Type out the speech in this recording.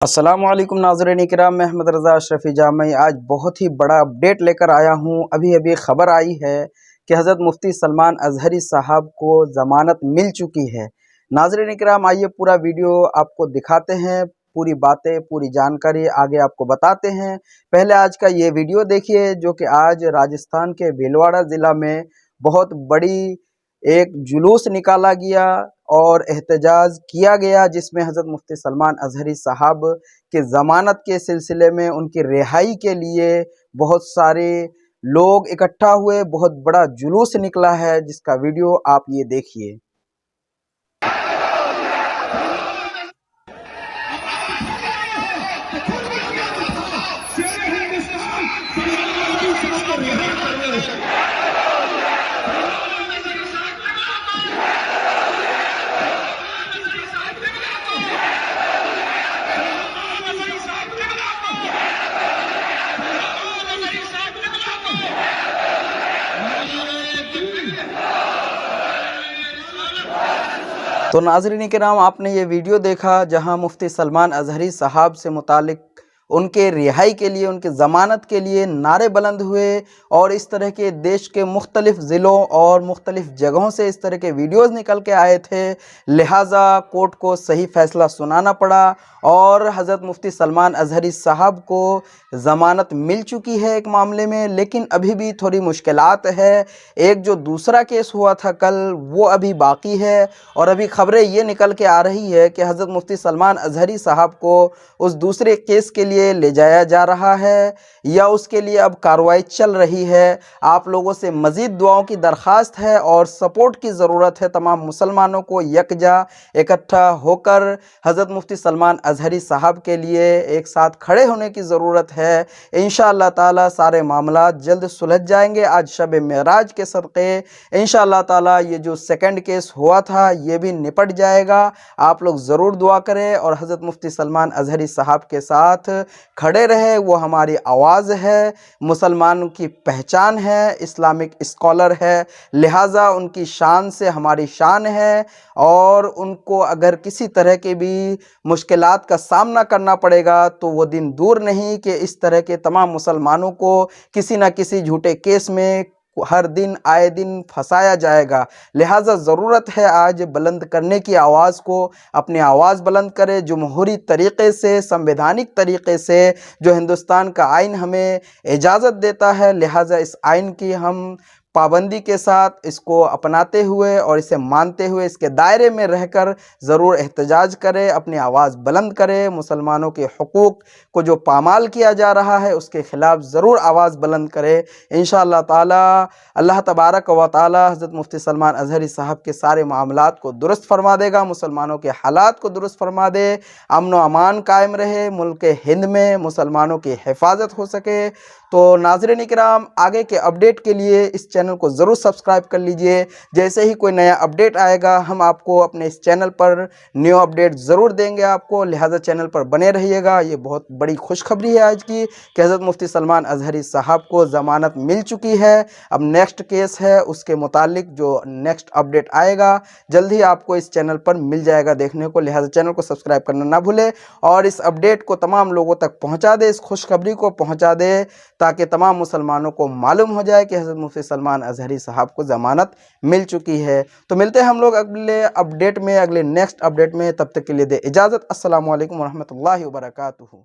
अस्सलामुअलैकुम नाज़रीन इकराम, मैं अहमद रज़ा अशरफी जामी आज बहुत ही बड़ा अपडेट लेकर आया हूँ। अभी अभी खबर आई है कि हज़रत मुफ्ती सलमान अज़हरी साहब को ज़मानत मिल चुकी है। नाज़रीन इकराम, आइए पूरा वीडियो आपको दिखाते हैं, पूरी बातें, पूरी जानकारी आगे आपको बताते हैं। पहले आज का ये वीडियो देखिए जो कि आज राजस्थान के भीलवाड़ा ज़िला में बहुत बड़ी एक जुलूस निकाला गया और एहतजाज किया गया, जिसमें हज़रत मुफ्ती सलमान अज़हरी साहब के ज़मानत के सिलसिले में उनकी रिहाई के लिए बहुत सारे लोग इकट्ठा हुए। बहुत बड़ा जुलूस निकला है जिसका वीडियो आप ये देखिए। तो नाज़रीन किराम, आपने ये वीडियो देखा जहां मुफ्ती सलमान अज़हरी साहब से मुतालिक उनके रिहाई के लिए, उनके ज़मानत के लिए नारे बुलंद हुए और इस तरह के देश के मुख्तलिफ़ ज़िलों और मुख्तलिफ़ जगहों से इस तरह के वीडियोज़ निकल के आए थे। लिहाजा कोर्ट को सही फ़ैसला सुनाना पड़ा और हज़रत मुफ्ती सलमान अज़हरी साहब को ज़मानत मिल चुकी है एक मामले में, लेकिन अभी भी थोड़ी मुश्किलात है। एक जो दूसरा केस हुआ था कल, वो अभी बाकी है और अभी ख़बरें ये निकल के आ रही है कि हज़रत मुफ्ती सलमान अज़हरी साहब को उस दूसरे केस के लिए ले जाया जा रहा है या उसके लिए अब कार्रवाई चल रही है। आप लोगों से मज़ीद दुआओं की दरख्वास्त है और सपोर्ट की ज़रूरत है। तमाम मुसलमानों को यकजा इकट्ठा होकर हज़रत मुफ्ती सलमान अज़हरी साहब के लिए एक साथ खड़े होने की ज़रूरत है। इंशाअल्लाह ताला सारे मामला जल्द सुलझ जाएंगे। आज शब मेराज के सदक़े इंशाअल्लाह ताला ये जो सेकंड केस हुआ था ये भी निपट जाएगा। आप लोग ज़रूर दुआ करें और हज़रत मुफ्ती सलमान अज़हरी साहब के साथ खड़े रहे। वो हमारी आवाज़ है, मुसलमानों की पहचान है, इस्लामिक स्कॉलर है, लिहाजा उनकी शान से हमारी शान है और उनको अगर किसी तरह के भी मुश्किलात का सामना करना पड़ेगा तो वो दिन दूर नहीं कि इस तरह के तमाम मुसलमानों को किसी न किसी झूठे केस में हर दिन आए दिन फंसाया जाएगा। लिहाजा ज़रूरत है आज बुलंद करने की आवाज़ को। अपनी आवाज़ बुलंद करें जमहूरी तरीक़े से, संवैधानिक तरीक़े से, जो हिंदुस्तान का आइन हमें इजाज़त देता है। लिहाजा इस आइन की हम पाबंदी के साथ इसको अपनाते हुए और इसे मानते हुए इसके दायरे में रहकर ज़रूर एहतजाज करें, अपनी आवाज़ बुलंद करें। मुसलमानों के हुकूक़ को जो पामाल किया जा रहा है उसके ख़िलाफ़ ज़रूर आवाज़ बुलंद करें। इंशाअल्लाह ताला अल्लाह तबारक व तआला हज़रत मुफ्ती सलमान अज़हरी साहब के सारे मामलात को दुरुस्त फरमा देगा, मुसलमानों के हालात को दुरुस्त फरमा दे, अमन व अमान कायम रहे, मुल्क हिंद में मुसलमानों की हिफाजत हो सके। तो नाज़रीन इकराम, आगे के अपडेट के लिए इस चैनल को ज़रूर सब्सक्राइब कर लीजिए। जैसे ही कोई नया अपडेट आएगा हम आपको अपने इस चैनल पर न्यू अपडेट ज़रूर देंगे आपको, लिहाजा चैनल पर बने रहिएगा। ये बहुत बड़ी खुशखबरी है आज की कि हज़रत मुफ्ती सलमान अज़हरी साहब को ज़मानत मिल चुकी है। अब नेक्स्ट केस है, उसके मुतालिक जो नेक्स्ट अपडेट आएगा जल्द ही आपको इस चैनल पर मिल जाएगा देखने को। लिहाजा चैनल को सब्सक्राइब करना ना भूले और इस अपडेट को तमाम लोगों तक पहुँचा दे, इस खुशखबरी को पहुँचा दे ताकि तमाम मुसलमानों को मालूम हो जाए कि हज़रत मुफ्ती सलमान अज़हरी साहब को ज़मानत मिल चुकी है। तो मिलते हैं हम लोग अगले अपडेट में, अगले नेक्स्ट अपडेट में। तब तक के लिए दे इजाज़त। अस्सलामु अलैकुम व रहमतुल्लाहि व बरकातुहू।